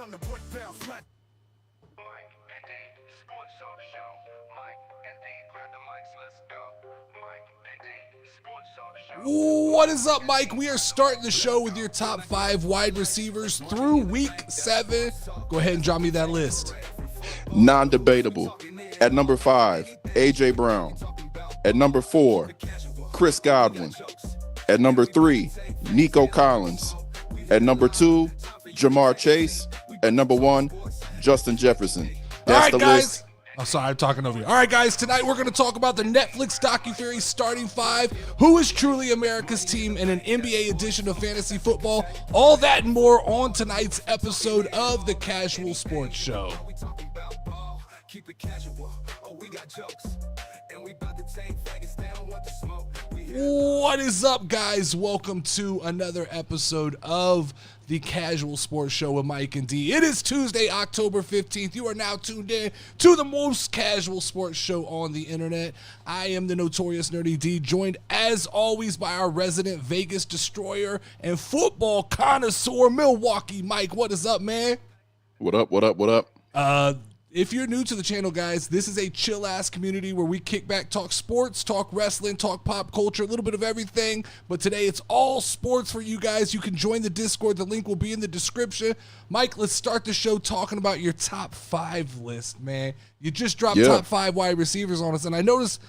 time to put down flat. Mike&D Sports Talk Show. Mike&D, grab the mics, let's go. Mike&D Sports Talk Show. What is up, Mike? We are starting the show with your top 5 wide receivers through week 7. Go ahead and drop me that list. Non-debatable. At number 5, A.J. Brown. At number 4, Chris Godwin. At number 3, Nico Collins. At number 2, Jamar Chase. At number 1, Justin Jefferson. That's All right, the guys. list. I'm sorry, I'm talking over you. All right, guys, tonight we're going to talk about the Netflix docuseries Starting 5, who is truly America's team, and an NBA edition of fantasy football. All that and more on tonight's episode of the Casual Sports Show. Keep it casual. Oh, we got jokes. And we about to take faggots, they don't want the smoke. What is up, guys? Welcome to another episode of the Casual Sports Show with Mike&D. It is Tuesday, October 15th. You are now tuned in to the most casual sports show on the internet. I am the notorious Nerdy D, joined as always by our resident Vegas destroyer and football connoisseur, Milwaukee Mike. What is up, man? What up, what up, what up? If you're new to the channel, guys, this is a chill-ass community where we kick back, talk sports, talk wrestling, talk pop culture, a little bit of everything. But today, it's all sports for you guys. You can join the Discord. The link will be in the description. Mike, let's start the show talking about your top 5 list, man. You just dropped top 5 wide receivers on us, and I noticed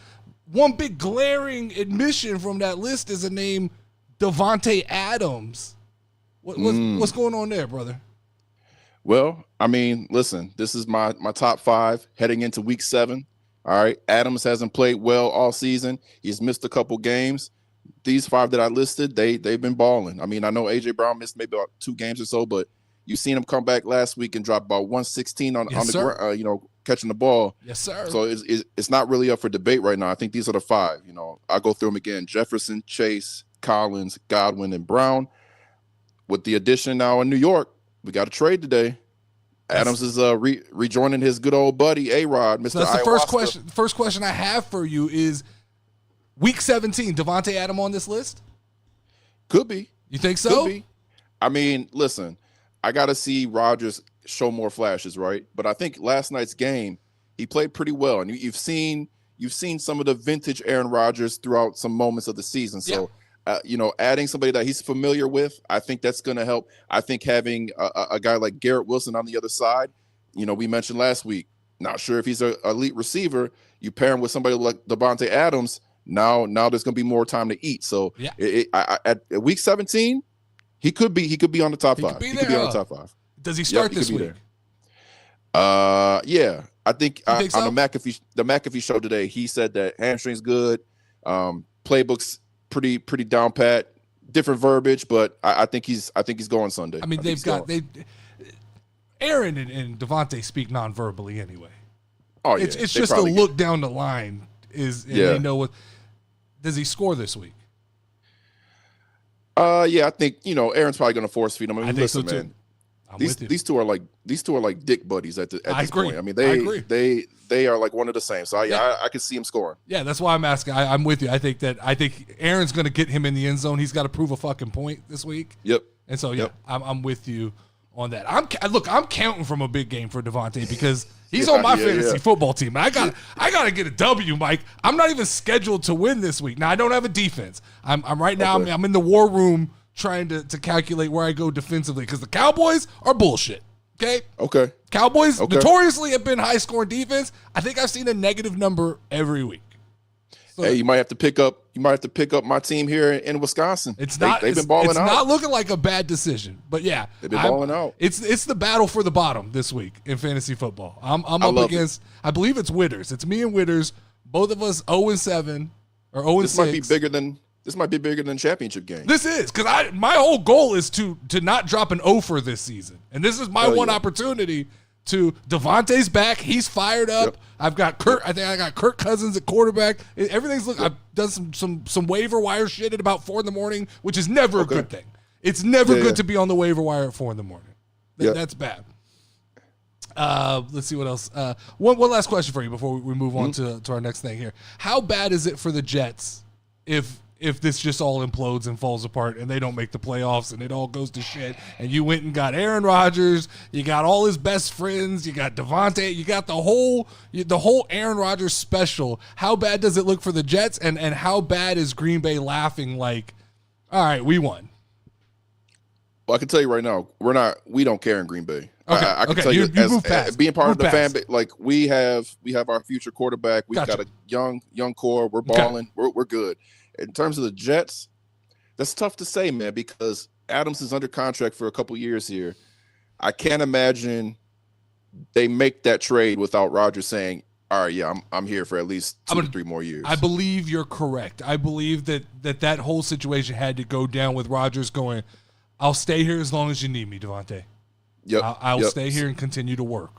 one big glaring admission from that list is a name, Davante Adams. What's going on there, brother? Well, I mean, listen, this is my top 5 heading into week 7. All right. Adams hasn't played well all season. He's missed a couple games. These 5 that I listed, they've been balling. I mean, I know A.J. Brown missed maybe about 2 games or so, but you've seen him come back last week and drop about 116 on the ground, catching the ball. Yes, sir. So it's not really up for debate right now. I think these are the 5. I'll go through them again. Jefferson, Chase, Collins, Godwin, and Brown. With the addition now in New York, we got a trade today. Adams is rejoining his good old buddy A-Rod, Mr. So that's the Ayahuasca. first question. First question I have for you is, week 17, Davante Adams on this list? Could be. You think so? Could be. I mean, listen, I got to see Rodgers show more flashes, right? But I think last night's game, he played pretty well, and you've seen some of the vintage Aaron Rodgers throughout some moments of the season. So. Yeah. Adding somebody that he's familiar with, I think that's going to help. I think having a guy like Garrett Wilson on the other side, we mentioned last week, not sure if he's an elite receiver. You pair him with somebody like Davante Adams, now there's going to be more time to eat. So at week 17, he could be on the top 5. He could be on the top 5. Does he start this week? Yeah. I think on so? the McAfee show today, he said that hamstring's good. Playbook's pretty down pat, different verbiage, but I think he's going Sunday. I mean, Aaron and Davante speak non-verbally anyway. Oh yeah, it's just a look down the line they know what. Does he score this week? Yeah, I think Aaron's probably going to force feed him. I mean, listen, so too. man. These two are like dick buddies at this point. I mean, they are like one of the same. So I could see him scoring. Yeah, that's why I'm asking. I'm with you. I think Aaron's going to get him in the end zone. He's got to prove a fucking point this week. Yep. And so I'm with you on that. I'm counting from a big game for Davante because he's on my fantasy football team. I gotta get a W, Mike. I'm not even scheduled to win this week. Now I don't have a defense. I'm right now. Okay. I'm in the war room trying to calculate where I go defensively because the Cowboys are bullshit. Okay. Cowboys notoriously have been high scoring defense. I think I've seen a negative number every week. So, hey, you might have to pick up my team here in Wisconsin. They've been balling out. It's not looking like a bad decision, but yeah, they've been balling out. It's the battle for the bottom this week in fantasy football. I'm up against. I believe it's Witters. It's me and Witters. Both of us 0-7 or 0-6. This might be bigger than championship game. This is because my whole goal is to not drop an offer this season, and this is my opportunity to. Davante's back; he's fired up. Yep. I've got Kirk. I think I got Kirk Cousins at quarterback. Everything's looking. I've done some waiver wire shit at about 4 a.m, which is never a good thing. It's never good to be on the waiver wire at 4 a.m. That's bad. Let's see what else. One last question for you before we move on to our next thing here. How bad is it for the Jets if if this just all implodes and falls apart and they don't make the playoffs and it all goes to shit and you went and got Aaron Rodgers, you got all his best friends, you got Devontae, you got the whole Aaron Rodgers special. How bad does it look for the Jets, and how bad is Green Bay laughing like, all right, we won? Well, I can tell you right now, we don't care in Green Bay. Okay, I can tell you, as being part of the fan base, like we have our future quarterback. We've got a young core. We're balling. We're good. In terms of the Jets, that's tough to say, man, because Adams is under contract for a couple years here. I can't imagine they make that trade without Rodgers saying, all right, yeah, I'm here for at least 2 to 3 more years. I believe you're correct. I believe that whole situation had to go down with Rodgers going, I'll stay here as long as you need me, Devontae. Yep. I'll stay here and continue to work.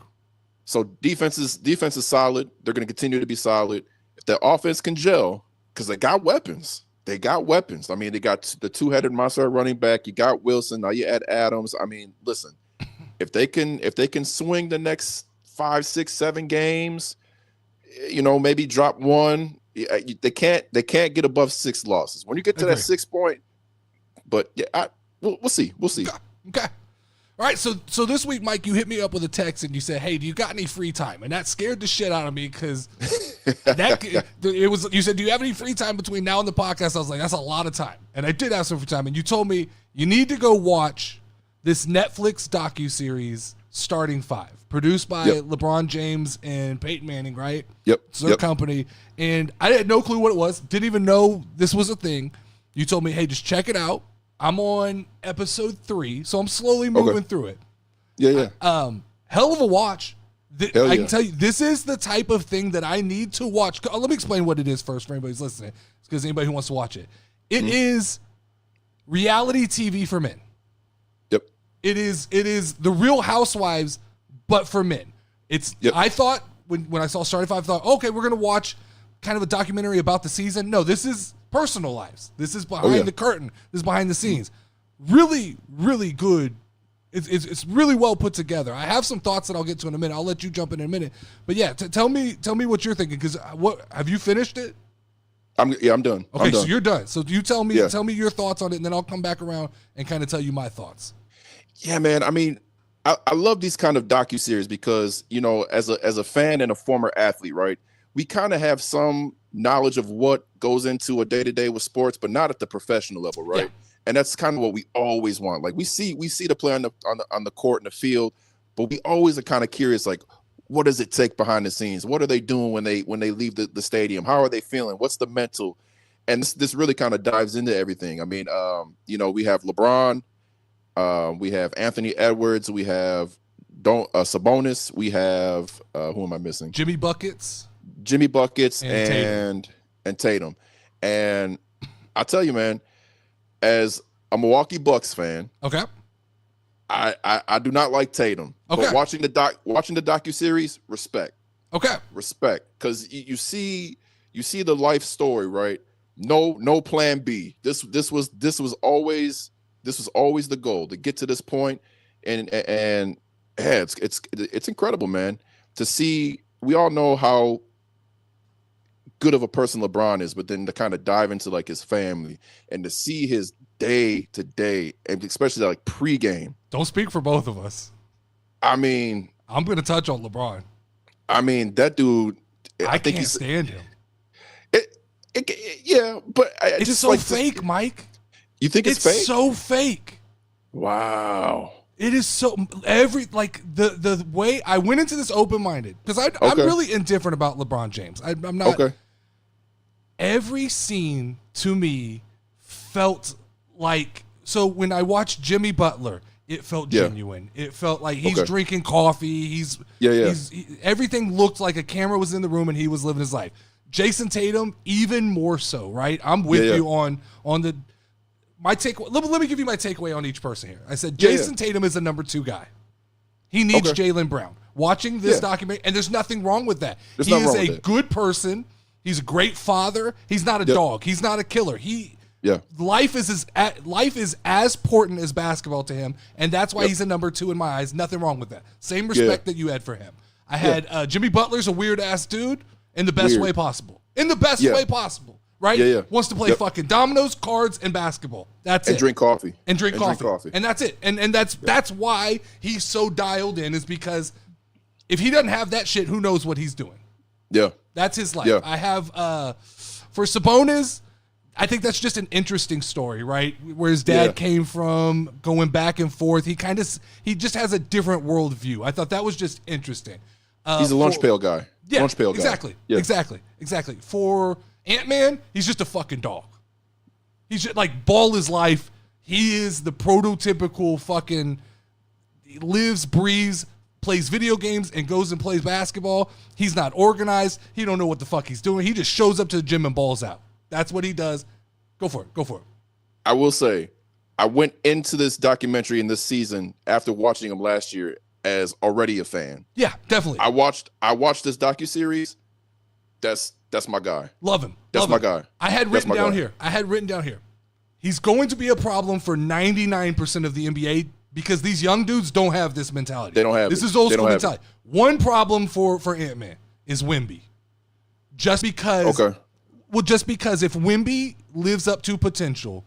So defense is solid. They're going to continue to be solid. If the offense can gel, because they got weapons. I mean, they got the 2-headed monster running back. You got Wilson. Now you add Adams. I mean, listen, if they can swing the next 5, 6, 7 games, maybe drop one. They can't get above 6 losses. When you get to that 6 point, but yeah, we'll see. Okay. All right, so this week, Mike, you hit me up with a text and you said, "Hey, do you got any free time?" And that scared the shit out of me because you said, "Do you have any free time between now and the podcast?" I was like, "That's a lot of time," and I did have some free time. And you told me you need to go watch this Netflix docuseries, Starting 5, produced by LeBron James and Peyton Manning, right? Yep. It's their company, and I had no clue what it was. Didn't even know this was a thing. You told me, "Hey, just check it out." I'm on episode 3, so I'm slowly moving through it. Yeah. Hell of a watch. Hell I can tell you, this is the type of thing that I need to watch. Let me explain what it is first for anybody who's listening, because anybody who wants to watch it. It is reality TV for men. Yep. It is the Real Housewives, but for men. I thought when I saw Starting 5, I thought, okay, we're gonna watch kind of a documentary about the season. No, this is personal lives. This is behind the curtain. This is behind the scenes. Really, really good. It's really well put together. I have some thoughts that I'll get to in a minute. I'll let you jump in a minute. But yeah, tell me what you're thinking, because what have you finished it? I'm done. Okay, I'm done. so you're done. So you tell me your thoughts on it, and then I'll come back around and kind of tell you my thoughts. Yeah, man. I mean, I love these kind of docuseries because, as a fan and a former athlete, right? We kind of have some knowledge of what goes into a day-to-day with sports, but not at the professional level, right? Yeah. And that's kind of what we always want. Like we see the play on the court and the field, but we always are kind of curious, like, what does it take behind the scenes? What are they doing when they leave the stadium? How are they feeling? What's the mental? And this really kind of dives into everything. I mean, we have LeBron, we have Anthony Edwards, we have Sabonis, we have who am I missing? Jimmy Buckets and Tatum. And I'll tell you, man, as a Milwaukee Bucks fan, okay, I do not like Tatum. Okay. But watching the docuseries, respect. Okay. Respect. Because you see the life story, right? No plan B. This was always the goal, to get to this point. And yeah, it's incredible, man, to see. We all know how good of a person LeBron is, but then to kind of dive into like his family and to see his day to day, and especially like pregame. Don't speak for both of us. I mean, I'm going to touch on LeBron. I mean, that dude. I think can't stand him. Yeah, but it's just so like fake, Mike. You think it's fake? It's so fake. Wow. It is so the way I went into this open-minded, because I'm really indifferent about LeBron James. I'm not. Okay. Every scene to me felt like, so when I watched Jimmy Butler, it felt genuine. It felt like he's drinking coffee. Everything looked like a camera was in the room and he was living his life. Jason Tatum, even more so, right? I'm with you on the my take. Let me give you my takeaway on each person here. I said Jason Tatum is a number 2 guy. He needs Jaylen Brown. Watching this documentary, and there's nothing wrong with that. He is a good person. He's a great father. He's not a dog. He's not a killer. Life is as important as basketball to him, and that's why he's a number 2 in my eyes. Nothing wrong with that. Same respect that you had for him. I had Jimmy Butler's a weird ass dude in the best way possible. In the best way possible. right? Yeah, yeah. Wants to play fucking dominoes, cards, and basketball. That's it. Drink coffee. And drink coffee. And that's it. And that's why he's so dialed in, is because if he doesn't have that shit, who knows what he's doing? Yeah. That's his life. Yeah. I have for Sabonis, I think that's just an interesting story, right? Where his dad came from, going back and forth. He just has a different worldview. I thought that was just interesting. He's a lunch pail guy. Yeah, lunch pail guy. Exactly. Yeah. Exactly. For Ant-Man, he's just a fucking dog. He's just like ball his life. He is the prototypical fucking, he lives, breathes, plays video games, and goes and plays basketball. He's not organized. He don't know what the fuck he's doing. He just shows up to the gym and balls out. That's what he does. Go for it. I will say, I went into this documentary in this season after watching him last year as already a fan. Yeah, definitely. I watched this docuseries. That's my guy. Love him. That's my guy. I had written down here. He's going to be a problem for 99% of the NBA because these young dudes don't have this mentality. They don't have this it. is old They don't school have mentality. One problem for Ant-Man is Wemby. Just because if Wemby lives up to potential,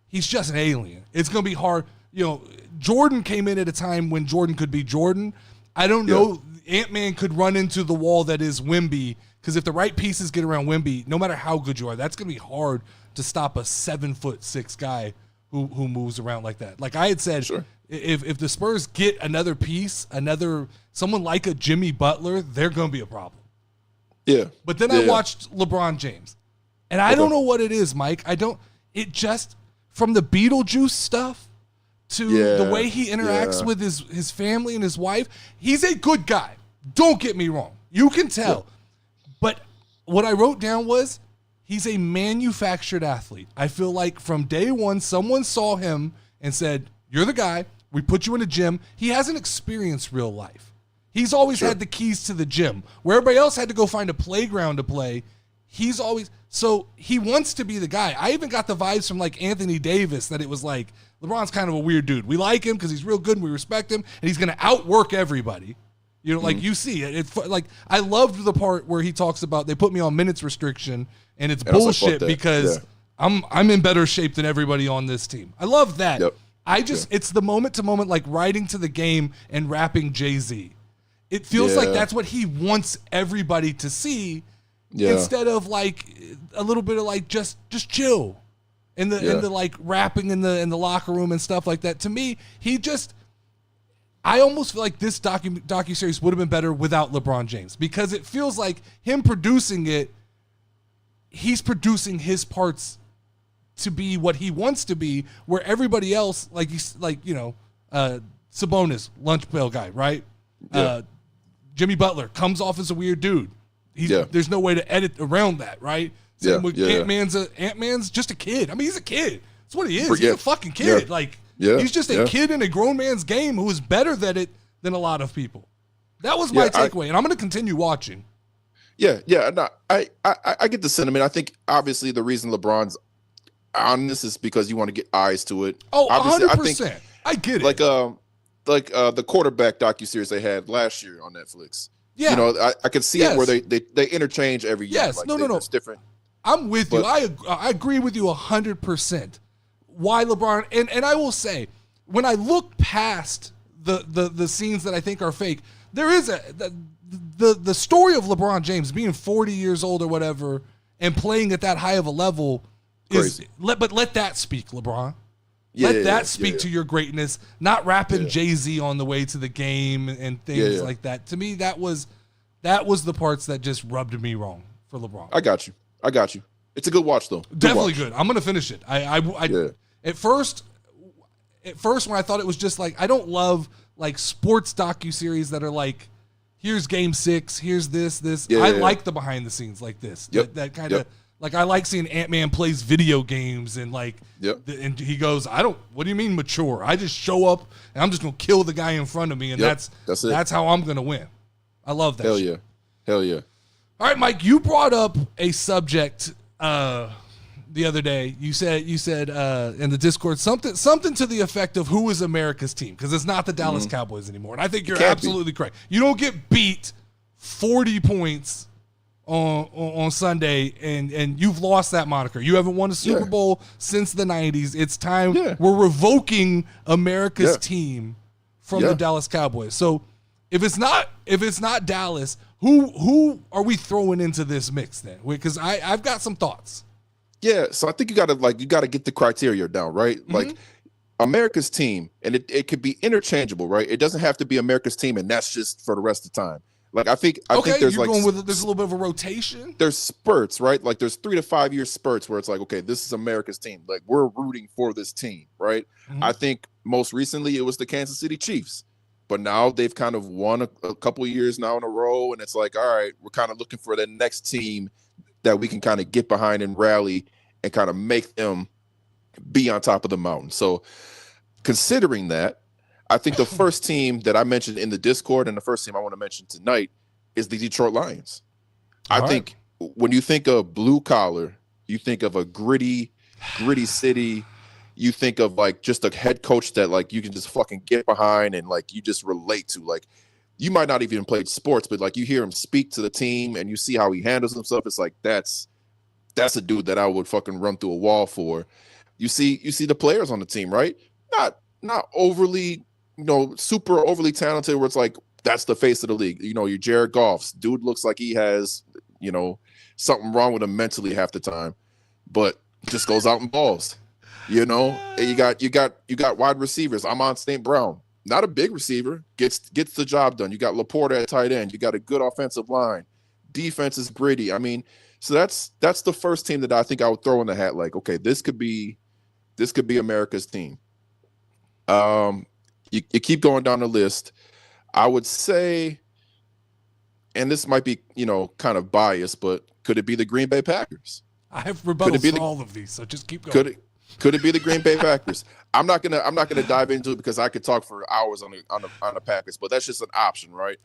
he's just an alien. It's going to be hard. You know, Jordan came in at a time when Jordan could be Jordan. I don't know. Ant-Man could run into the wall that is Wemby, because if the right pieces get around Wemby, no matter how good you are, that's going to be hard to stop a 7'6" guy who moves around like that. Like I had said, if the Spurs get another piece, someone like a Jimmy Butler, they're going to be a problem. Yeah. But then I watched LeBron James. And I don't know what it is, Mike. It just, from the Beetlejuice stuff to the way he interacts with his family and his wife, he's a good guy. Don't get me wrong. You can tell. But what I wrote down was he's a manufactured athlete. I feel like from day one, someone saw him and said, you're the guy. We put you in a gym. He hasn't experienced real life. He's always had the keys to the gym. Where everybody else had to go find a playground to play, so he wants to be the guy. I even got the vibes from like Anthony Davis that it was like, LeBron's kind of a weird dude. We like him because he's real good and we respect him, and he's going to outwork everybody. You know, like you see it. Like I loved the part where he talks about they put me on minutes restriction and it's bullshit because I'm in better shape than everybody on this team. I love that. Yep. It's the moment to moment, like riding to the game and rapping Jay-Z. It feels like that's what he wants everybody to see, instead of like a little bit of like just chill, in the like rapping in the locker room and stuff like that. To me, I almost feel like this docuseries would have been better without LeBron James, because it feels like him producing it, he's producing his parts to be what he wants to be, where everybody else, Sabonis, lunch pail guy, right? Jimmy Butler comes off as a weird dude. There's no way to edit around that, right? Same with Ant-Man's just a kid. I mean, he's a kid. That's what he is. He's a fucking kid. He's just a kid in a grown man's game who is better at it than a lot of people. That was my takeaway, and I'm going to continue watching. No, I get the sentiment. I think obviously the reason LeBron's on this is because you want to get eyes to it. Oh, obviously, 100%. I get it. Like the quarterback docuseries they had last year on Netflix. Yeah. You know, I could see it where they interchange every year. Yes, no. It's different. I'm with you. I agree with you 100%. Why LeBron, and I will say, when I look past the scenes that I think are fake, there is the story of LeBron James being 40 years old or whatever and playing at that high of a level is let that speak, LeBron. Let that speak to your greatness, not rapping Jay-Z on the way to the game and things like that. To me, that was the parts that just rubbed me wrong for LeBron. I got you. It's a good watch though. Definitely good. I'm gonna finish it. At first when I thought it was just like, I don't love like sports docuseries that are like, here's game 6, here's this. I like the behind the scenes like this. That kind of like, I like seeing Ant-Man plays video games and like, and he goes, what do you mean mature? I just show up and I'm just going to kill the guy in front of me. And that's it. That's how I'm going to win. I love that. Hell yeah. All right, Mike, you brought up a subject the other day. You said in the Discord something to the effect of who is America's team, because it's not the Dallas Cowboys anymore. And I think you're absolutely correct. You don't get beat 40 points on Sunday, and you've lost that moniker. You haven't won a Super Bowl since the 90s. It's time. We're revoking America's team from the Dallas Cowboys. So if it's not Dallas, who are we throwing into this mix then? Because I've got some thoughts. Yeah, so I think you gotta get the criteria down, right? Like America's team, and it could be interchangeable, right? It doesn't have to be America's team, and that's just for the rest of the time. Like I think there's you're going with there's a little bit of a rotation. There's spurts, right? Like there's 3 to 5 year spurts where it's like, okay, this is America's team. Like we're rooting for this team, right? I think most recently it was the Kansas City Chiefs, but now they've kind of won a couple of years now in a row, and it's like, all right, we're kind of looking for the next team that we can kind of get behind and rally and kind of make them be on top of the mountain. So considering that, I think the first team that I mentioned in the Discord and the first team I want to mention tonight is the Detroit Lions. I think when you think of blue collar, you think of a gritty city. You think of like just a head coach that like you can just fucking get behind and like you just relate to. Like you might not even play sports, but like you hear him speak to the team and you see how he handles himself. It's like that's a dude that I would fucking run through a wall for. You see the players on the team, right? Not overly, super overly talented where it's like that's the face of the league. Your Jared Goff's dude looks like he has, something wrong with him mentally half the time, but just goes out and balls. And you got wide receivers. Amon St. Brown, not a big receiver, gets the job done. You got Laporta at tight end. You got a good offensive line. Defense is gritty. I mean, so that's the first team that I think I would throw in the hat. Like, okay, this could be America's team. You keep going down the list. I would say, and this might be, kind of biased, but could it be the Green Bay Packers? I have rebuttals for all of these, so just keep going. Could it be the Green Bay Packers? I'm not gonna dive into it because I could talk for hours on the Packers, but that's just an option, right?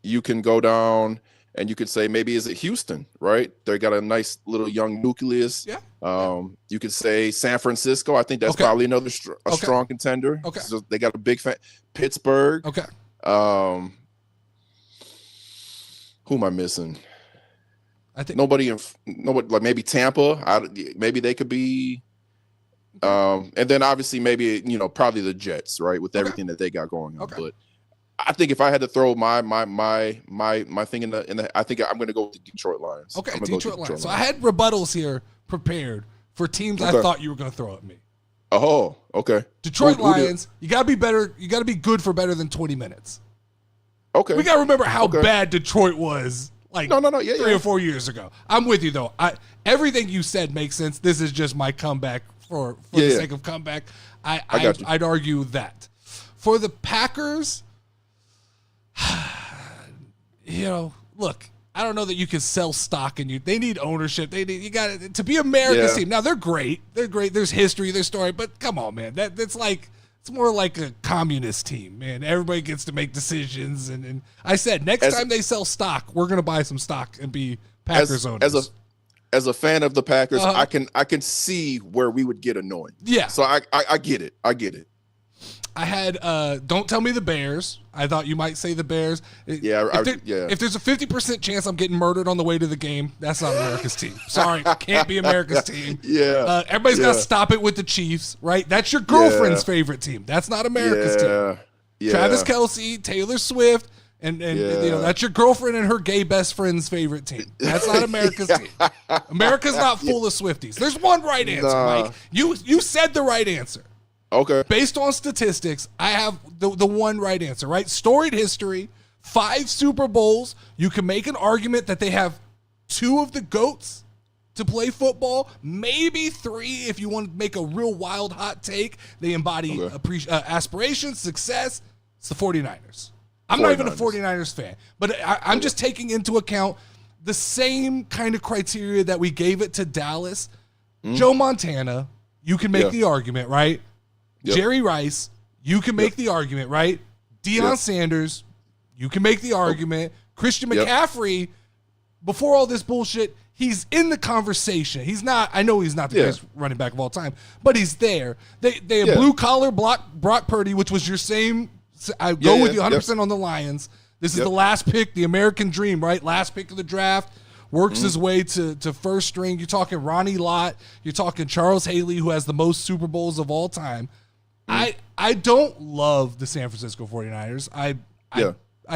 You can go down and you could say maybe is it Houston, right? They got a nice little young nucleus. You could say San Francisco. I think that's probably another strong contender. So they got a big fan. Pittsburgh. Who am I missing? I think nobody like maybe Tampa. Maybe they could be. And then obviously maybe probably the Jets, right, with everything that they got going on. But I think if I had to throw my thing in the I think I'm going to go with the Detroit Lions. Detroit Lions. So I had rebuttals here prepared for teams I thought you were going to throw at me. Oh, okay. Detroit Lions. You got to be better. You got to be good for better than 20 minutes. Okay. We got to remember how bad Detroit was. Like 3 or 4 years ago. I'm with you though. Everything you said makes sense. This is just my comeback for the sake of comeback. I'd argue that for the Packers. Look, I don't know that you can sell stock in they need ownership. You got to be America's team. Now they're great. There's history, there's story, but come on, man. That's like it's more like a communist team, man. Everybody gets to make decisions, and I said next time they sell stock, we're gonna buy some stock and be Packers owners. As a fan of the Packers, I can see where we would get annoyed. Yeah. So I get it. I had don't tell me the Bears. I thought you might say the Bears. If there's a 50% chance I'm getting murdered on the way to the game, that's not America's team. Sorry, can't be America's team. Everybody's got to stop it with the Chiefs, right? That's your girlfriend's favorite team. That's not America's team. Travis Kelce, Taylor Swift, and that's your girlfriend and her gay best friend's favorite team. That's not America's team. America's not full of Swifties. There's one right answer, Mike. You said the right answer. Okay. Based on statistics, I have the one right answer, right? Storied history, 5 Super Bowls. You can make an argument that they have 2 of the GOATs to play football, maybe 3 if you want to make a real wild hot take. They embody aspirations, success. It's the 49ers. I'm not even a 49ers fan, but I'm just taking into account the same kind of criteria that we gave it to Dallas. Joe Montana, you can make the argument, right? Jerry Rice, you can make the argument, right? Deion Sanders, you can make the argument. Christian McCaffrey, before all this bullshit, he's in the conversation. He's not. I know he's not the best running back of all time, but he's there. They have blue collar Brock Purdy, which was your same. I go with you 100% on the Lions. This is the last pick, the American dream, right? Last pick of the draft. Works his way to first string. You're talking Ronnie Lott. You're talking Charles Haley, who has the most Super Bowls of all time. I don't love the San Francisco 49ers. I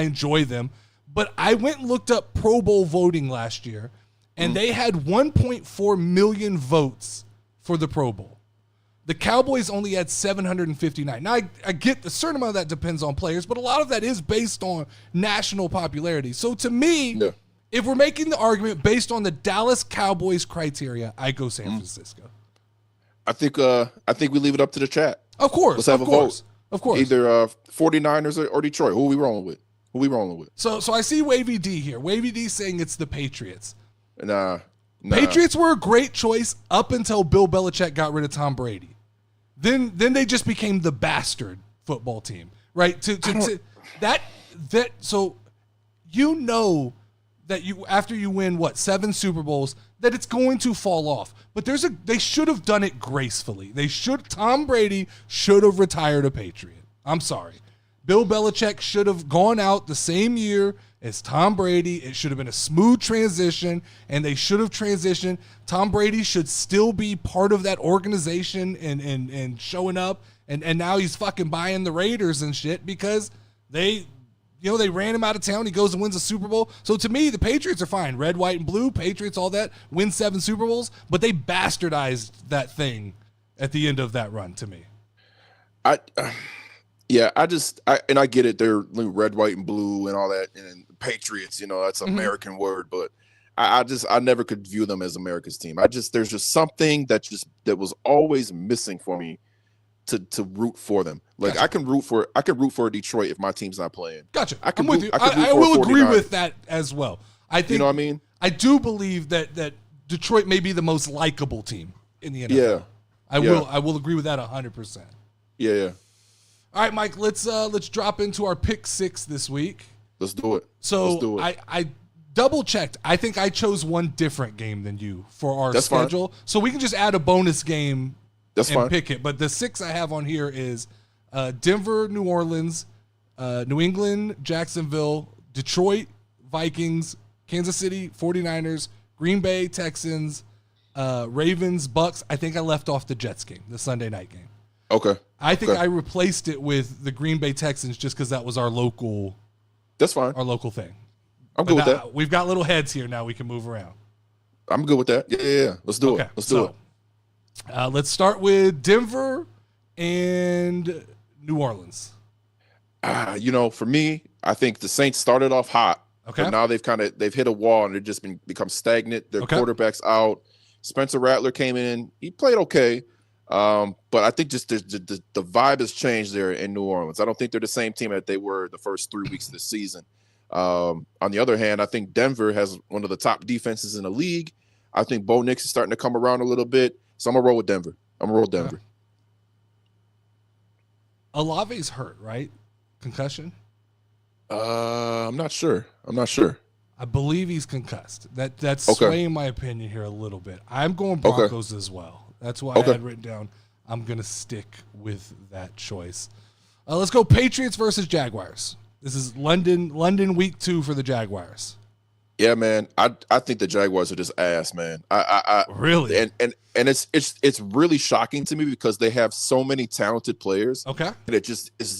enjoy them. But I went and looked up Pro Bowl voting last year, and they had 1.4 million votes for the Pro Bowl. The Cowboys only had 759. Now, I get a certain amount of that depends on players, but a lot of that is based on national popularity. So to me, if we're making the argument based on the Dallas Cowboys criteria, I go San Francisco. I think we leave it up to the chat. Of course. Let's have a vote. Of course. Either 49ers or Detroit. Who are we rolling with? So I see Wavy D here. Wavy D saying it's the Patriots. Nah. Patriots were a great choice up until Bill Belichick got rid of Tom Brady. Then they just became the bastard football team, right? So you know that you after you win 7 Super Bowls that it's going to fall off. But they should have done it gracefully. Tom Brady should have retired a Patriot. I'm sorry. Bill Belichick should have gone out the same year as Tom Brady. It should have been a smooth transition, and they should have transitioned. Tom Brady should still be part of that organization and showing up, and now he's fucking buying the Raiders and shit because they ran him out of town. He goes and wins a Super Bowl. So to me, the Patriots are fine. Red, white, and blue, Patriots, all that, win 7 Super Bowls, but they bastardized that thing at the end of that run to me. I get it. They're red, white, and blue and all that. And Patriots, that's an American word, but I never could view them as America's team. There's just something that was always missing for me to root for them. Like gotcha. I can root for Detroit if my team's not playing. Gotcha. I'm with you. I will agree with that as well. I think, you know what I mean? I do believe that Detroit may be the most likable team in the NFL. Yeah. I will agree with that 100%. Yeah. All right, Mike, let's drop into our pick 6 this week. Let's do it. So I double-checked. I think I chose one different game than you for our schedule. Fine. So we can just add a bonus game and pick it. But the 6 I have on here is Denver, New Orleans, New England, Jacksonville, Detroit, Vikings, Kansas City, 49ers, Green Bay, Texans, Ravens, Bucks. I think I left off the Jets game, the Sunday night game. Okay. I think I replaced it with the Green Bay Texans just because that was our local. That's fine. Our local thing. I'm good with that. We've got little heads here now. We can move around. I'm good with that. Yeah. Let's do it. Let's do it. Let's start with Denver and New Orleans. For me, I think the Saints started off hot. Okay. But now they've hit a wall and they've just become stagnant. Their quarterback's out. Spencer Rattler came in. He played okay. But I think just the vibe has changed there in New Orleans. I don't think they're the same team that they were the first 3 weeks of the season. On the other hand, I think Denver has one of the top defenses in the league. I think Bo Nix is starting to come around a little bit. So I'm going to roll with Denver. Olave's hurt, right? Concussion? I'm not sure. I believe he's concussed. That's swaying my opinion here a little bit. I'm going Broncos as well. That's why I had written down I'm going to stick with that choice. Let's go Patriots versus Jaguars. This is London week 2 for the Jaguars. Yeah, man. I think the Jaguars are just ass, man. Really? And it's really shocking to me because they have so many talented players. Okay. And it's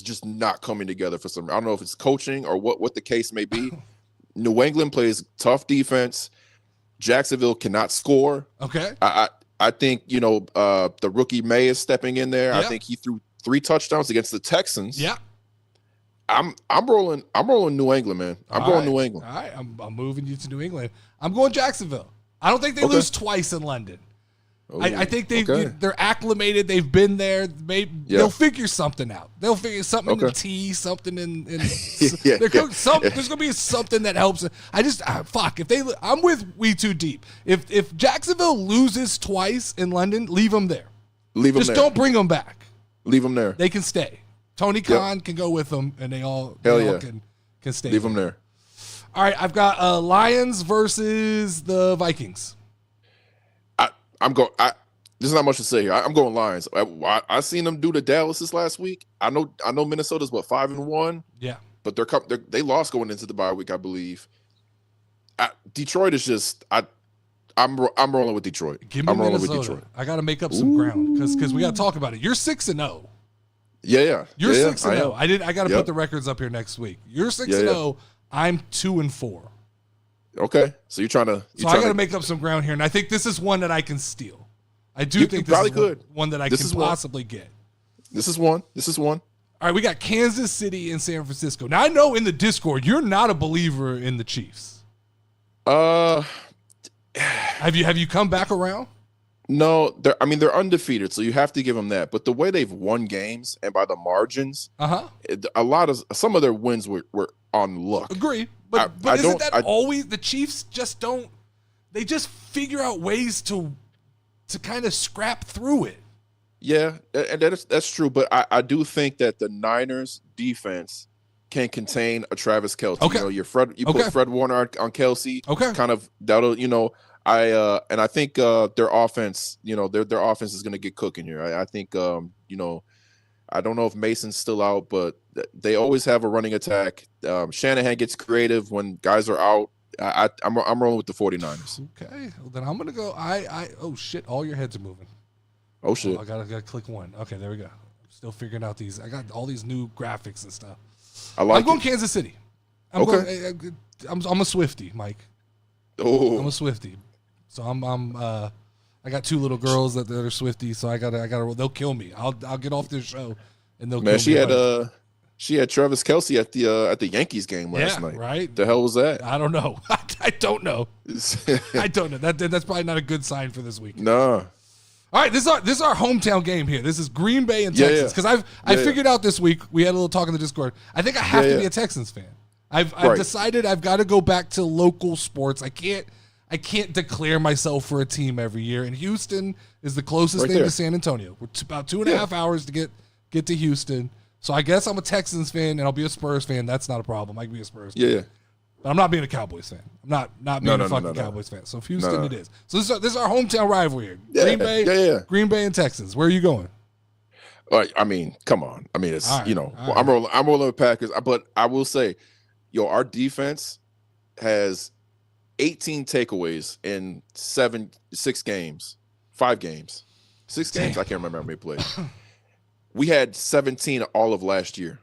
just not coming together for some. I don't know if it's coaching or what the case may be. New England plays tough defense. Jacksonville cannot score. Okay. I think, the rookie May is stepping in there. Yeah. I think he threw 3 touchdowns against the Texans. Yeah. I'm rolling New England, man. I'm going New England. All right. I'm moving you to New England. I'm going Jacksonville. I don't think they lose twice in London. I think they're acclimated. They've been there. They'll figure something out. They'll figure something in the tea, something in there's gonna be something that helps. I'm with We Too Deep. If Jacksonville loses twice in London, leave them there. Don't bring them back. Leave them there. They can stay. Tony Khan can go with them, and they all can stay. Leave them there. All right, I've got Lions versus the Vikings. There's not much to say here. I'm going Lions. I seen them do the Dallas this last week. I know Minnesota's 5-1. Yeah. but they lost going into the bye week, I believe. Detroit is just I'm rolling with Detroit. Give me I'm rolling Minnesota. with Detroit. I got to make up some ground because we got to talk about it. You're 6-0. Yeah. You're 6-0. I I got to put the records up here next week. You're 6-0. I'm 2-4. Okay, so you're trying to. So I got to make up some ground here, and I think this is one that I can steal. I do think this is one that I can possibly get. This is one. All right, we got Kansas City and San Francisco. Now I know in the Discord you're not a believer in the Chiefs. Have you come back around? No, they're undefeated, so you have to give them that. But the way they've won games and by the margins, some of their wins were on luck. Agree, but isn't that always the Chiefs just don't? They just figure out ways to kind of scrap through it. Yeah, and that's true. But I do think that the Niners defense can contain a Travis Kelce. Okay. You put Fred Warner on Kelce. Okay. Kind of that'll I think their offense, their offense is going to get cooking here. I think I don't know if Mason's still out, but they always have a running attack. Shanahan gets creative when guys are out. I'm rolling with the 49ers. Okay, well, then I'm gonna go. Oh shit! All your heads are moving. Oh shit! I gotta click one. Okay, there we go. I'm still figuring out these. I got all these new graphics and stuff. I'm going Kansas City. I'm a Swiftie, Mike. Oh, I'm a Swiftie. So I got two little girls that are Swifties. So I gotta. They'll kill me. I'll get off this show, and they'll kill me. She had Travis Kelce at the Yankees game last night. Right? The hell was that? I don't know. I don't know. I don't know. That's probably not a good sign for this week. No. All right, this is our hometown game here. This is Green Bay and Texans because I figured out this week. We had a little talk in the Discord. I think I have to be a Texans fan. I've decided I've got to go back to local sports. I can't declare myself for a team every year. And Houston is the closest thing to San Antonio. We're about 2.5 hours to get to Houston. So I guess I'm a Texans fan and I'll be a Spurs fan. That's not a problem. I can be a Spurs fan. Yeah. But I'm not being a Cowboys fan. I'm not being a fucking Cowboys fan. So Houston it is. So this is our hometown rivalry. Green Bay, Green Bay and Texans. Where are you going? I mean, come on. I mean, it's right. I'm rolling with Packers. But I will say, our defense has 18 takeaways in 6 games, 5 games, 6 games. I can't remember how many played. We had 17 all of last year.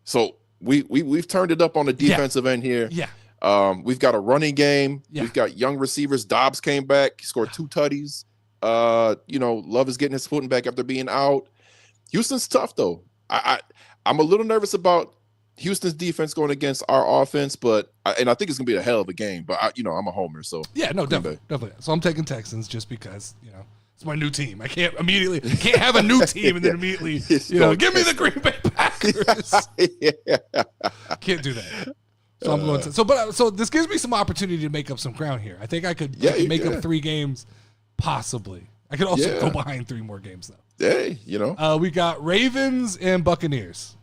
So we've turned it up on the defensive end here. Yeah. We've got a running game. Yeah. We've got young receivers. Dobbs came back, scored 2 tutties. Love is getting his footing back after being out. Houston's tough though. I'm a little nervous about Houston's defense going against our offense, but I think it's gonna be a hell of a game. But I'm a homer, so yeah, no, definitely. So I'm taking Texans just because it's my new team. I can't have a new team and then immediately give me the Green Bay Packers. Can't do that. So I'm going to. So this gives me some opportunity to make up some ground here. I think I could make up 3 games, possibly. I could also go behind 3 more games though. Hey, we got Ravens and Buccaneers.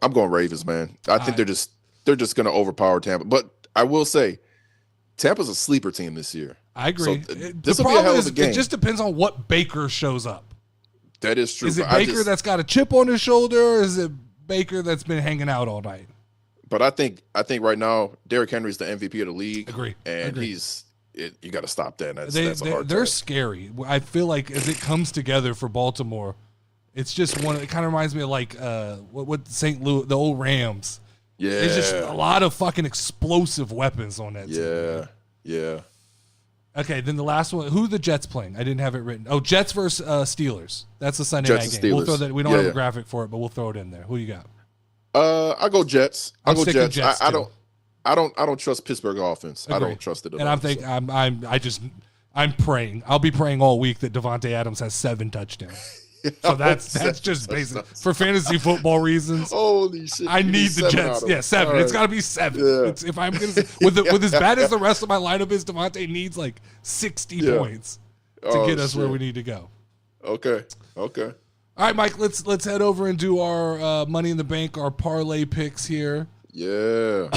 I'm going Ravens, man. I think they're just going to overpower Tampa. But I will say, Tampa's a sleeper team this year. I agree. So this will be a hell of a game. It just depends on what Baker shows up. That is true. Is it Baker that's got a chip on his shoulder, or is it Baker that's been hanging out all night? But I think right now Derrick Henry's the MVP of the league. Agree. And you got to stop that. That's a hard they're task. Scary. I feel like as it comes together for Baltimore, it's just one. It kind of reminds me of like what St. Louis, the old Rams. Yeah. There's just a lot of fucking explosive weapons on that team. Yeah. Okay, then the last one. Who are the Jets playing? I didn't have it written. Oh, Jets versus Steelers. That's the Sunday night game. We'll throw that. We don't have a graphic for it, but we'll throw it in there. Who you got? I'll go Jets. I'll go Jets. I don't trust Pittsburgh offense. Agreed. I don't trust it at all. And I'm praying. I'll be praying all week that Devontae Adams has 7 touchdowns. So that's just basic for fantasy football reasons. Holy shit! I need the Jets. Yeah, 7. Right. It's got to be 7. Yeah. If I'm gonna with as bad as the rest of my lineup is, Devontae needs like 60 points to get us where we need to go. Okay. All right, Mike. Let's head over and do our Money in the Bank, our parlay picks here. Yeah.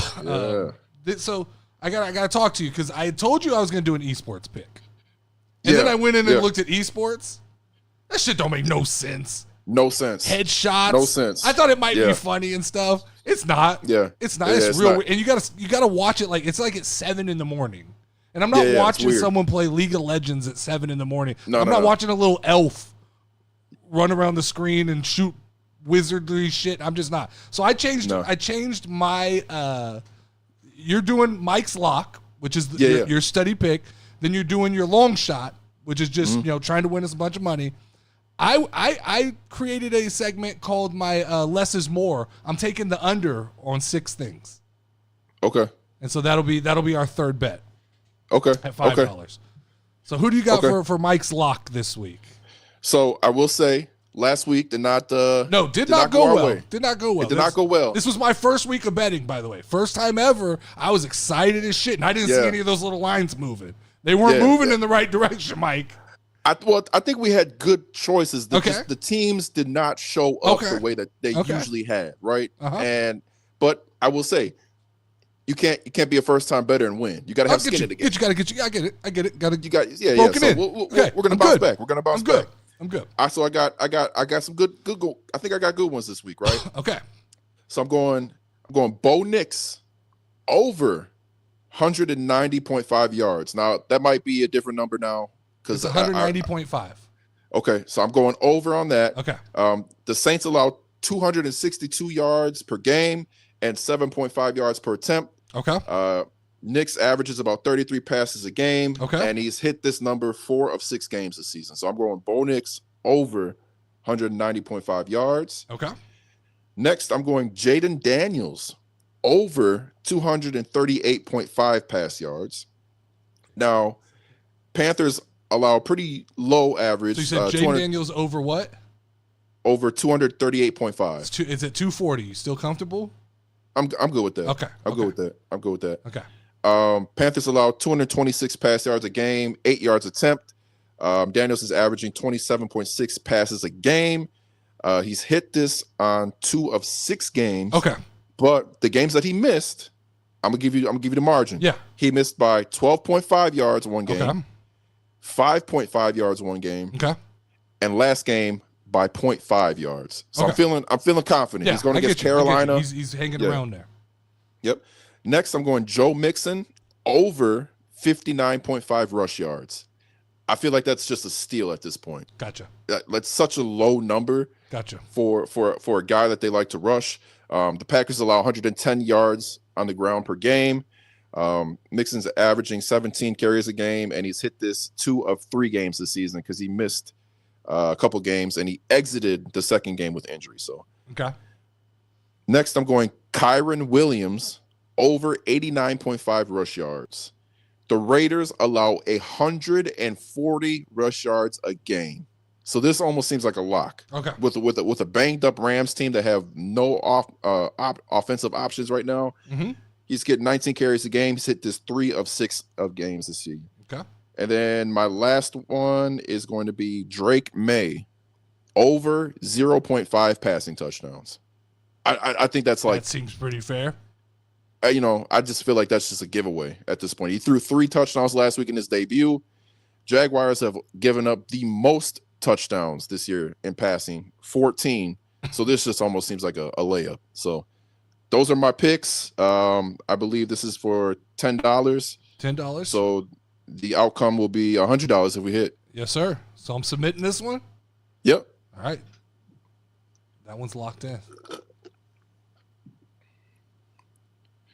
So I gotta talk to you because I told you I was gonna do an esports pick, and then I went in and looked at esports. That shit don't make no sense. No sense. headshots. No sense. I thought it might be Yeah. funny and stuff. It's not. Yeah. It's not. Yeah, It's it's real. not. And you gotta watch it like it's like at 7 a.m. And I'm not Yeah, it's watching weird. someone play League of Legends at 7 a.m. No, I'm no, not no. watching a little elf run around the screen and shoot wizardry shit. I'm just not. So I changed. No. I changed my. You're doing Mike's lock, which is Yeah, your, yeah. your study pick. Then you're doing your long shot, which is just Mm-hmm. trying to win us a bunch of money. I created a segment called my less is more. I'm taking the under on 6 things, Okay. and so that'll be our third bet Okay. at $5. Okay. So who do you got Okay. for Mike's lock this week? So I will say, last week did not. No, did not go our well. way. Did not go well. It did not go well. This was my first week of betting, by the way. First time ever. I was excited as shit, and I didn't see Yeah. any of those little lines moving. They weren't Yeah, moving yeah. in the right direction, Mike. I think we had good choices. Okay. The teams did not show up Okay. the way that they Okay. usually had, right? Uh-huh. But I will say, you can't be a first time bettor and win. You got to I'll have get skin you. in the game. Get you. I get it. I get it. Got to You got yeah. broken So in. Okay, we're gonna I'm bounce good. back. We're gonna bounce I'm good. back. I'm good. So I got some good go. I think I got good ones this week, right? Okay. So I'm going Bo Nix over 190.5 yards. Now that might be a different number now It's because 190.5. Okay, so I'm going over on that. Okay. The Saints allow 262 yards per game and 7.5 yards per attempt. Okay. Nick's averages about 33 passes a game. Okay. And he's hit this number 4 of 6 games this season. So I'm going Bo Nix over 190.5 yards. Okay. Next, I'm going Jaden Daniels over 238.5 pass yards. Now, Panthers allow pretty low average. So you said Jaden Daniels over what? Over 238.5. It's at 240. You still comfortable? I'm good with that. Okay. I'm good with that. I'm good with that. Okay. Panthers allow 226 pass yards a game, 8 yards attempt. Daniels is averaging 27.6 passes a game. He's hit this on 2 of 6 games. Okay. But the games that he missed, I'm gonna give you the margin. Yeah. He missed by 12.5 yards one game, Okay. 5.5 yards one game, Okay. and last game by 0.5 yards. So Okay. I'm feeling confident. Yeah, He's going I against get you. I get you. Carolina. He's hanging Yeah. around there. Yep. Next, I'm going Joe Mixon over 59.5 rush yards. I feel like that's just a steal at this point. Gotcha. That's such a low number Gotcha. for a guy that they like to rush. The Packers allow 110 yards on the ground per game. Mixon's averaging 17 carries a game, and he's hit this 2 of 3 games this season because he missed a couple games, and he exited the second game with injury. So Okay. next, I'm going Kyron Williams over 89.5 rush yards. The Raiders allow 140 rush yards a game. So this almost seems like a lock. Okay. With a banged up Rams team that have no offensive options right now. Mm-hmm. He's getting 19 carries a game. He's hit this 3 of 6 of games this year. Okay. And then my last one is going to be Drake May over 0.5 passing touchdowns. I think that's like, That seems pretty fair. I just feel like that's just a giveaway at this point. He threw 3 touchdowns last week in his debut. Jaguars have given up the most touchdowns this year in passing, 14. So this just almost seems like a layup. So those are my picks. I believe this is for $10. $10. So the outcome will be $100 if we hit. Yes, sir. So I'm submitting this one. Yep. All right. That one's locked in.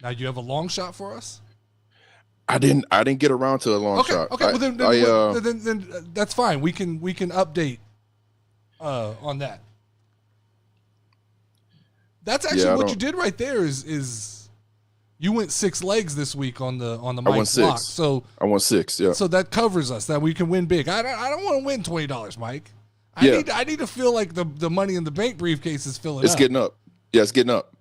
Now you have a long shot for us. I didn't get around to a long Okay. shot. Okay. Well, then that's fine. We can update on that. That's actually what you did right there. Is you went 6 legs this week on the Mike's lock. So I won 6. Yeah. So that covers us. That we can win big. I don't want to win $20, Mike. I need to feel like the money in the bank briefcase is filling up. It's getting up. Yeah, it's getting up.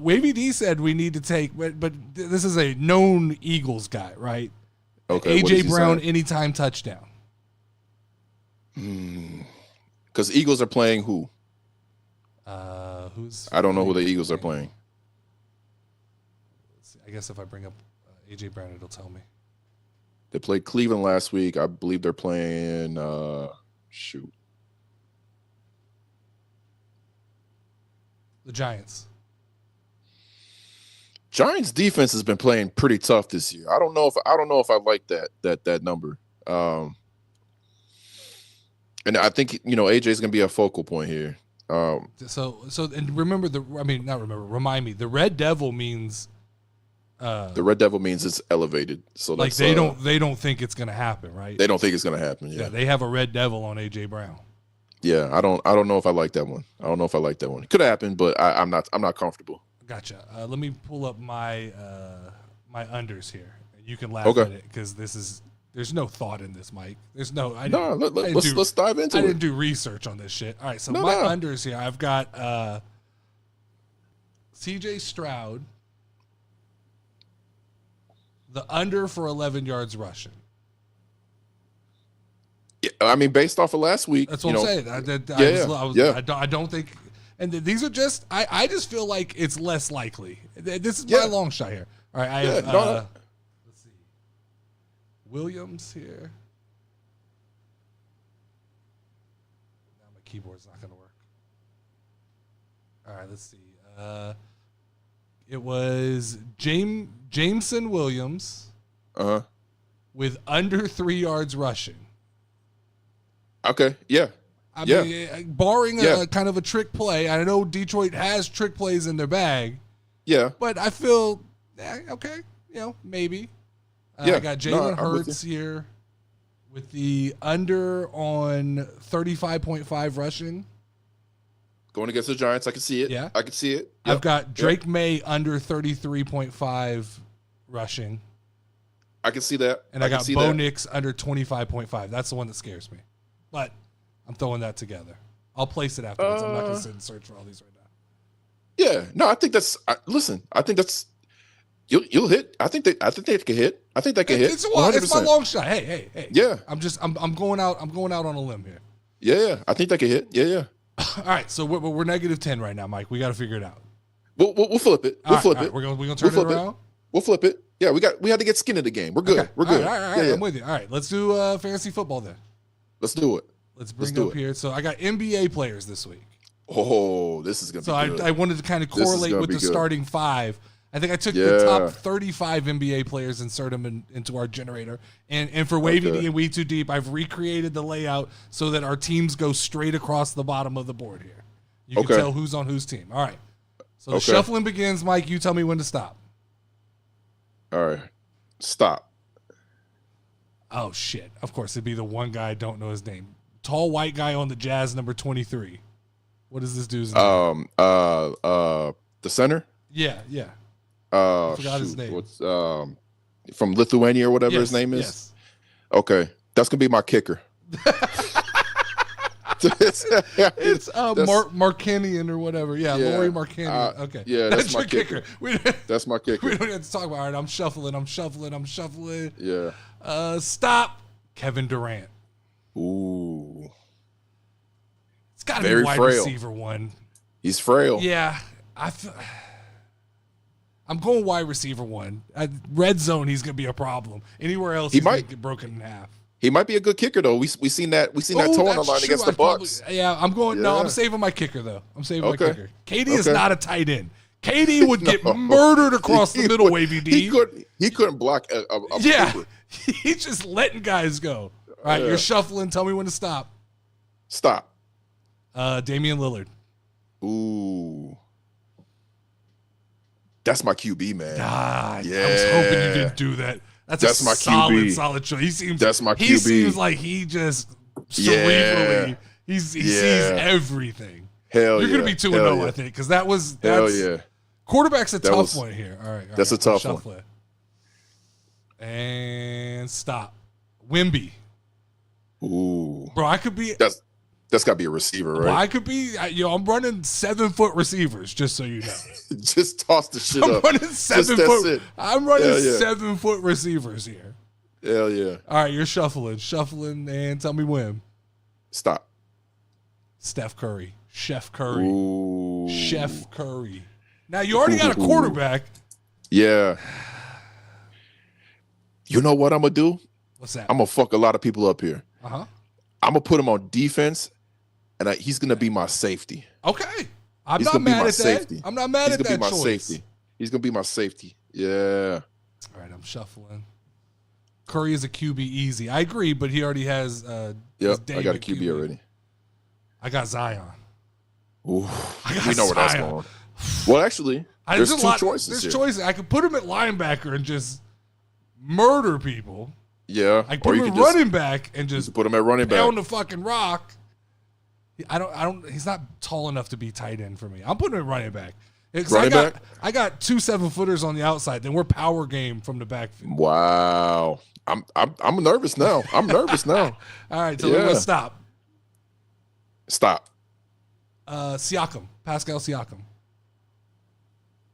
Wavy D said we need to take, but this is a known Eagles guy, right? Okay. AJ Brown anytime touchdown. Because Eagles are playing who? Who's? I don't know who the Eagles are playing. I guess if I bring up AJ Brown, it'll tell me. They played Cleveland last week. I believe they're playing. The Giants. Giants defense has been playing pretty tough this year. I don't know if I like that number. And I think AJ is going to be a focal point here. So and remember remind me. The Red Devil means. The Red Devil means it's elevated. So like they don't think it's going to happen, right? They don't think it's going to happen. Yeah, they have a Red Devil on AJ Brown. Yeah, I don't know if I like that one. It could happen, but I'm not comfortable. Gotcha. Let me pull up my my unders here. You can laugh Okay. at it because there's no thought in this, Mike. There's no. Let's dive into it. I didn't do research on this shit. All right, so unders here. I've got C.J. Stroud, the under for 11 yards rushing. Yeah, I mean, based off of last week, that's what I'm saying. I don't think. And these are just. I just feel like it's less likely. This is my long shot here. All right, I have. Let's see. Williams here. Now my keyboard's not going to work. All right, let's see. It was Jameson Williams. With under 3 yards rushing. Okay. Yeah. I mean, barring a kind of a trick play. I know Detroit has trick plays in their bag. Yeah. But I feel okay. Maybe. I got Jalen Hurts here with the under on 35.5 rushing. Going against the Giants, I can see it. Yeah. I can see it. Yep. I've got Drake May under 33.5 rushing. I can see that. And I got Bo Nix under 25.5. That's the one that scares me. But I'm throwing that together. I'll place it afterwards. I'm not going to sit and search for all these right now. Yeah. No, I think that's listen, I think that's you'll hit. I think they can hit. I think they can hit. It's my long shot. Hey. Yeah. I'm going out on a limb here. Yeah. I think they can hit. Yeah. All right, so we're negative 10 right now, Mike. We got to figure it out. We'll flip it. We're gonna turn it around. We'll flip it. Yeah, we had to get skin in the game. We're good. Okay. We're good. All right. I'm with you. All right, let's do fantasy football then. Let's do it. Let's bring up here. So I got NBA players this week. Oh, this is gonna be good. I wanted to kind of correlate with the starting five. I think I took the top 35 NBA players, insert them into our generator. And for Wavy D and We Too Deep, I've recreated the layout so that our teams go straight across the bottom of the board here. You can tell who's on whose team. All right. So the shuffling begins. Mike, you tell me when to stop. All right. Stop. Oh, shit. Of course, it'd be the one guy I don't know his name. Tall white guy on the Jazz, number 23. What is this dude's name? The center? Yeah. I forgot his name. What's from Lithuania or whatever his name is? Yes. Okay. That's gonna be my kicker. It's Markanian or whatever. Yeah, Laurie Markanian. Okay. Yeah, that's my kicker. That's my kicker. We don't have to talk about it. All right, I'm shuffling. Yeah. Stop. Kevin Durant. Ooh. It's got to be wide receiver one. He's frail. Yeah. I'm going wide receiver one. Red zone, he's going to be a problem. Anywhere else, he's going to get broken in half. He might be a good kicker though. We seen that toe on the line against the Bucks. I'm going. No, I'm saving my kicker though. I'm saving my kicker. KD is not a tight end. KD would get murdered across the middle. Wavy D. He couldn't block a kicker. He's just letting guys go. All right, you're shuffling. Tell me when to stop. Stop. Damian Lillard. Ooh. That's my QB, man. God, yeah. I was hoping you didn't do that. That's my solid QB. choice. That's my QB. He seems like he just cerebrally, he sees everything. Hell You're going to be 2-0, I think, because that's quarterback's a tough one here. All right. That's a tough one. And stop. Wimby. Ooh. Bro, I could be. That's got to be a receiver, right? Well, I could be. I'm running 7-foot receivers, just so you know. Just toss the shit up. I'm running 7-foot. I'm running 7-foot receivers here. Hell yeah. All right, you're shuffling, and tell me when. Stop. Steph Curry, Chef Curry, Ooh. Chef Curry. Now you already got a quarterback. Yeah. You know what I'm gonna do? What's that? I'm gonna fuck a lot of people up here. I'm gonna put him on defense. And he's going to be my safety. Okay. I'm He's not gonna be mad my at that. safety. I'm not mad He's at gonna that be my choice. safety. He's gonna be my safety. Yeah. All right, I'm shuffling. Curry is a QB easy. I agree, but he already has. Yep. his I got a David QB already. I got Zion. Ooh, I got we know where that's Zion. going. Well, actually, there's a two lot, choices There's here. choices. I could put him at linebacker and just murder people. Yeah. I could put him at just running back and just put him at running back. pound the fucking rock. I don't. He's not tall enough to be tight end for me. I'm putting him at running back. 'Cause Running back? I got 2 7-footers on the outside. Then we're power game from the backfield. Wow. I'm nervous now. I'm nervous now. All right, so let's stop. Stop. Siakam, Pascal Siakam.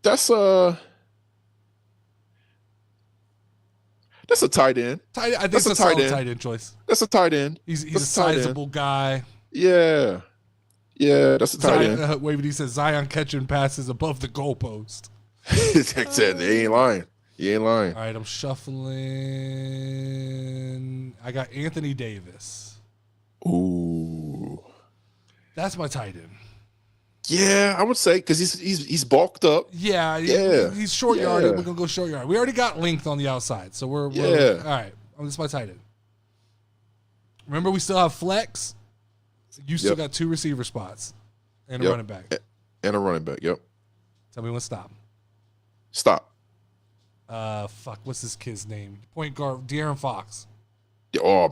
That's a tight end. I think That's it's a a tight solid end. tight end choice. That's a tight end. He's a That's a tight end. sizable guy. Yeah. Yeah, that's a tight end. Wavy says Zion catching passes above the goalpost. They ain't lying. You ain't lying. All right, I'm shuffling. I got Anthony Davis. Ooh. That's my tight end. Yeah, I would say because he's bulked up. Yeah, he's short yarded. We're gonna go short yard. We already got length on the outside, so we're all right. This is my tight end. Remember, we still have flex. You still got 2 receiver spots and a running back. And a running back. Yep. Tell me when to stop. Stop. Fuck. What's this kid's name? Point guard De'Aaron Fox. Oh,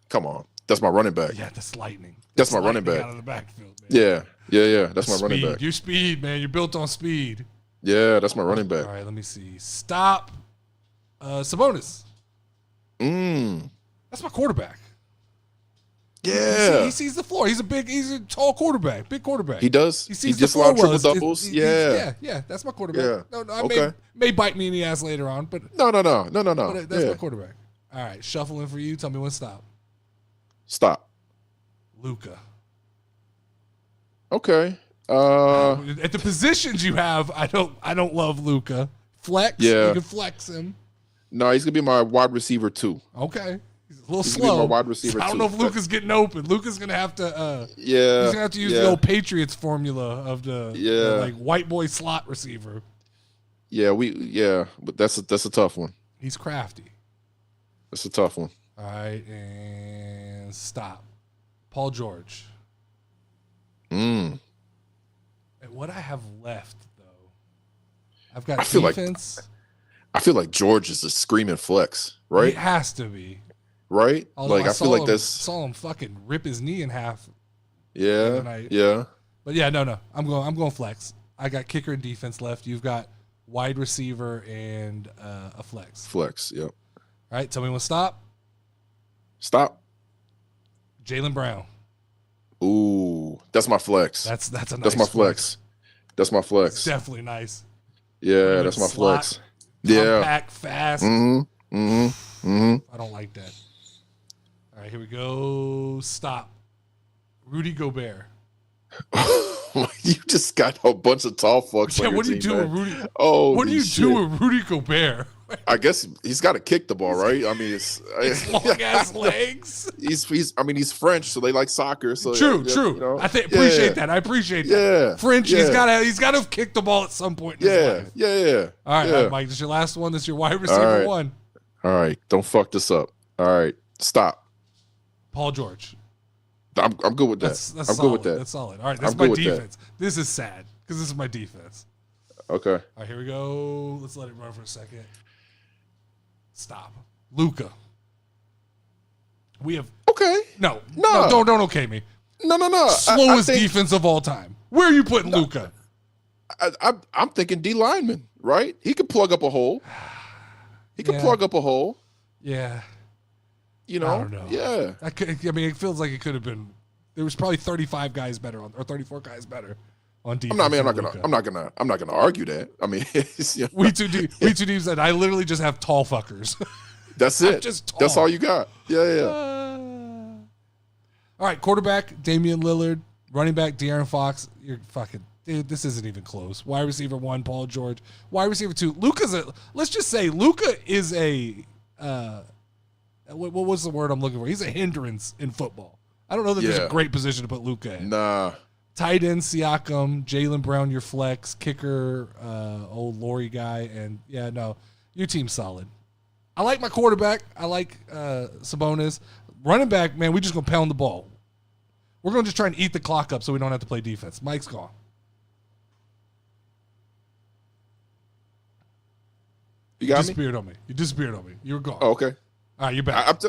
come on. That's my running back. Yeah, that's lightning. That's my running back. Out of the backfield, man. Yeah. That's my running back. You're speed, man. You're built on speed. Yeah, that's my running back. All right, let me see. Stop. Sabonis. That's my quarterback. Yeah. He sees the floor. He's a tall quarterback, big quarterback. He does. He sees gets the a lot of floor triple well. doubles. Yeah, that's my quarterback. Yeah. No, I Okay. may bite me in the ass later on, but No. but that's Yeah. my quarterback. All right, shuffling for you. Tell me when to stop. Stop. Luka. Okay. At the positions you have, I don't love Luka. Flex. Yeah. You can flex him. No, he's gonna be my wide receiver too. Okay. He's a little He's gonna be slow. my wide receiver I don't too. know if Luka's getting open. Luka's gonna have to. Yeah. He's gonna have to use the old Patriots formula of the like white boy slot receiver. Yeah, but that's a tough one. He's crafty. That's a tough one. All right, and stop. Paul George. And what I have left though, I've got defense. I feel like George is a screaming flex, right? It has to be. Right? Although Like I feel like saw him fucking rip his knee in half. Yeah. But yeah, no. I'm going flex. I got kicker and defense left. You've got wide receiver and a flex. Flex, yep. All right, tell me when to stop. Stop. Jaylen Brown. Ooh, that's my flex. That's a nice That's my flex. That's my flex. It's definitely nice. Yeah, that's my Slot, flex. Yeah. Compact, fast. I I don't like that. All right, here we go. Stop. Rudy Gobert. You just got a bunch of tall fucks. Yeah, on your what do you team, do man. with Rudy? Oh, what do you do with Rudy Gobert? I guess he's got to kick the ball, right? I mean, it's Long ass legs. He's French, so they like soccer. So True. you know. Appreciate that. I appreciate that. Yeah, French. yeah. He's got to kick the ball at some point. In his life. Yeah. All right, yeah. Mike. This is your last one. This is your wide receiver right. one. All right, don't fuck this up. All right, stop. Paul George. I'm good with that. That's I'm solid. good with that. That's solid. All right, that's I'm my good with that. defense. This is sad because this is my defense. Okay. All right, here we go. Let's let it run for a second. Stop. Luka. We have Okay. no. Don't okay me. No. Slowest I think, defense of all time. Where are you putting Luka? I'm thinking D lineman, right? He could plug up a hole. Yeah. You know. I don't know. Yeah. I mean, it feels like it could have been. There was probably 35 guys better or 34 guys better on defense. I'm not gonna argue that. I mean, you know, we too deep said I literally just have tall fuckers. that's it. just tall. That's all you got. Yeah. All right, quarterback Damian Lillard, running back De'Aaron Fox. You're fucking dude. This isn't even close. Wide receiver 1, Paul George. Wide receiver 2, let's just say Luka is a what was the word I'm looking for? He's a hindrance in football. I don't know that there's a great position to put Luka in. Nah. Tight end Siakam, Jaylen Brown, your flex, kicker, old Laurie guy, and yeah, no, your team's solid. I like my quarterback. I like Sabonis. Running back, man, we just gonna pound the ball. We're gonna just try and eat the clock up so we don't have to play defense. Mike's gone. You got me? Disappeared on me. You disappeared on me. You were gone. Oh, okay. All right, you're back.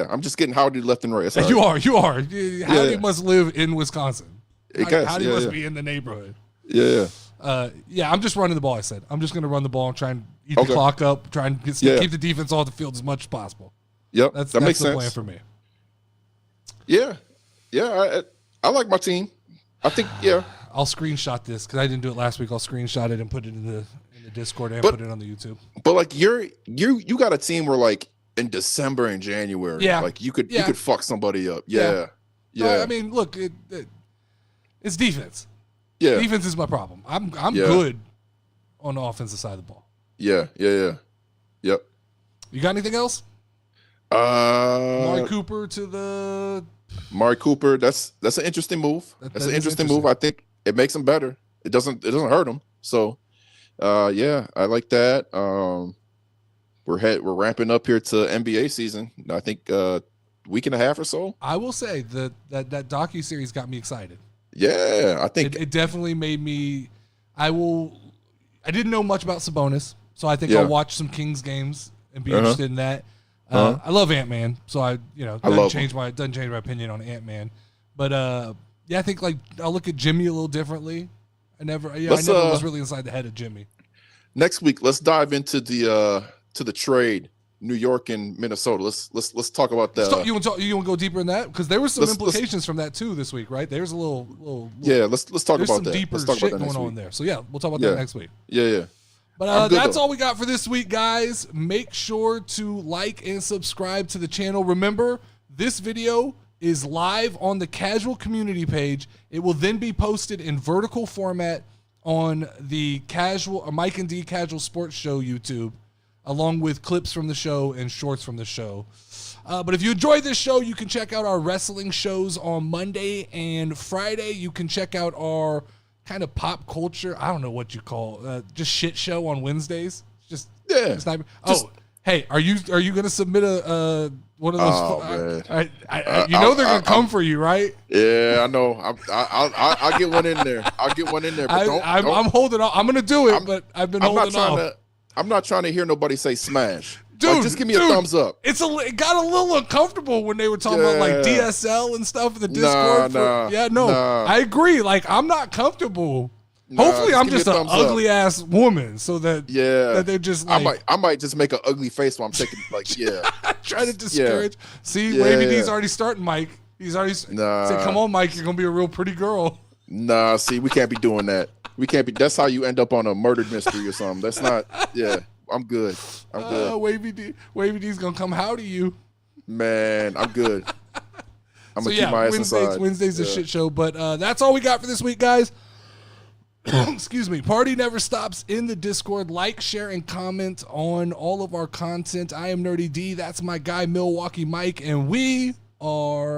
I'm just getting Howdy left and right. That's all You right. are. Howdy must live in Wisconsin. Howdy must yeah. be in the neighborhood. Yeah. I'm just running the ball, I said. I'm just going to run the ball and try and eat the clock up, try and keep the defense off the field as much as possible. Yep. That's makes the sense. plan for me. Yeah. Yeah. I like my team. I think, yeah. I'll screenshot this because I didn't do it last week. I'll screenshot it and put it in the Discord and put it on the YouTube. But like you got a team where like in December and January, like you could fuck somebody up. Yeah. No, I mean, look, it's defense. Yeah. Defense is my problem. I'm good on the offensive side of the ball. Yeah. Yep. You got anything else? Amari Cooper to the Amari Cooper. That's an interesting move. That's an interesting move. I think it makes him better. It doesn't hurt him. So, yeah, I like that. We're ramping up here to NBA season. I think week and a half or so. I will say that docuseries got me excited. Yeah, I think it definitely made me. I didn't know much about Sabonis, so I think I'll watch some Kings games and be interested in that. I love Ant-Man, so doesn't change my opinion on Ant-Man. But I think like I'll look at Jimmy a little differently. I never was really inside the head of Jimmy. Next week, let's dive into the trade, New York and Minnesota. Let's talk about that. You want to go deeper in that because there were some implications from that too this week, right? There's a little let's talk about some that. Deeper let's talk shit about that going on there. So yeah, we'll talk about that next week. Yeah. But that's all we got for this week, guys. Make sure to like and subscribe to the channel. Remember, this video is live on the casual community page. It will then be posted in vertical format on the Mike&D Casual Sports Show YouTube, along with clips from the show and shorts from the show. But if you enjoyed this show, you can check out our wrestling shows on Monday and Friday. You can check out our kind of pop culture, I don't know what you call just shit show on Wednesdays. Hey, are you gonna submit a one of those? They're gonna come for you, right? Yeah, I know. I'll get one in there. But I'm holding on. I'm gonna do it, but I've been holding off. I'm not trying to hear nobody say smash. Dude, just give me a thumbs up. It got a little uncomfortable when they were talking about like DSL and stuff in the Discord. I agree. Like I'm not comfortable. Hopefully, I'm just an ugly ass woman, so that they're just like I might just make an ugly face while I'm taking try to discourage. See, Wavy D's already starting, Mike. He's already said, "Come on, Mike, you're gonna be a real pretty girl." Nah, see, we can't be doing that. We can't be. That's how you end up on a murder mystery or something. That's not. Yeah. I'm good. Wavy D's gonna come howdy you. Man, I'm good. I'm gonna keep my ass inside. Wednesday's a shit show, but that's all we got for this week, guys. Excuse me. Party never stops in the Discord. Like, share, and comment on all of our content. I am Nerdy D. That's my guy, Milwaukee Mike, and we are